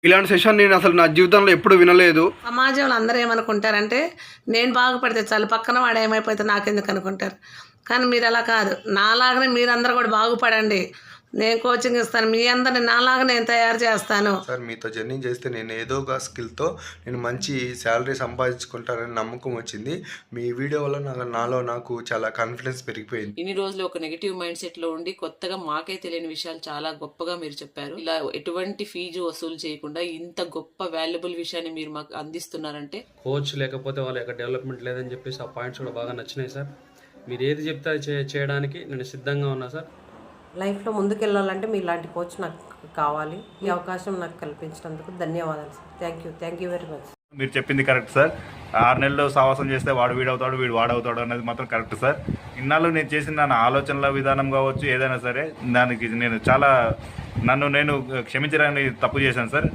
ఇలాంటి సెషన్ నేను అసలు నా జీవితంలో ఎప్పుడు వినలేదు. సమాజంలో అందరూ ఏమనుకుంటారంటే నేను బాగుపడితే చాలు, పక్కన వాడు ఏమైపోతే నాకెందుకు అనుకుంటారు. కానీ మీరు అలా కాదు, నాలాగనే మీరందరూ కూడా బాగుపడండి. నేను కోచింగ్ ఇస్తాను, మీ అందరిని నాలాగా నేను తయారు చేస్తాను. సార్ మీతో జర్నీ చేస్తే నేను ఏదో ఒక స్కిల్తో నేను మంచి శాలరీ సంపాదించుకుంటానని నమ్మకం వచ్చింది. మీ వీడియో వల్ల నాలో నాకు చాలా కాన్ఫిడెన్స్ పెరిగిపోయింది. ఇన్ని రోజులు ఒక నెగిటివ్ మైండ్ సెట్ లో ఉండి కొత్తగా మాకే తెలియని విషయాలు చాలా గొప్పగా మీరు చెప్పారు. ఇలా ఎటువంటి ఫీజు వసూలు చేయకుండా ఇంత గొప్ప వాల్యుబుల్ విషయాన్ని మీరు మాకు అందిస్తున్నారంటే, కోచ్ లేకపోతే వాళ్ళ యొక్క డెవలప్మెంట్ లేదని చెప్పేసి ఆ పాయింట్స్ కూడా బాగా నచ్చినాయి సార్. మీరు ఏది చెప్తే అది చేయడానికి నేను సిద్ధంగా ఉన్నా సార్. లైఫ్లో ముందుకెళ్ళాలంటే మీలాంటి కోచ్ నాకు కావాలి. ఈ అవకాశం నాకు కల్పించినందుకు ధన్యవాదాలు sir. Thank you very much. మీరు చెప్పింది కరెక్ట్ సార్. 6 నెలలు సావాసం చేస్తే వాడు వీడవుతాడు, వీడు వాడవుతాడు అనేది మాత్రం కరెక్ట్ సార్. ఇన్నాళ్ళు నేను చేసిన నా ఆలోచనల విధానం కావచ్చు, ఏదైనా సరే దానికి నేను చాలా నన్ను నేను క్షమించడానికి తప్పు చేశాను సార్.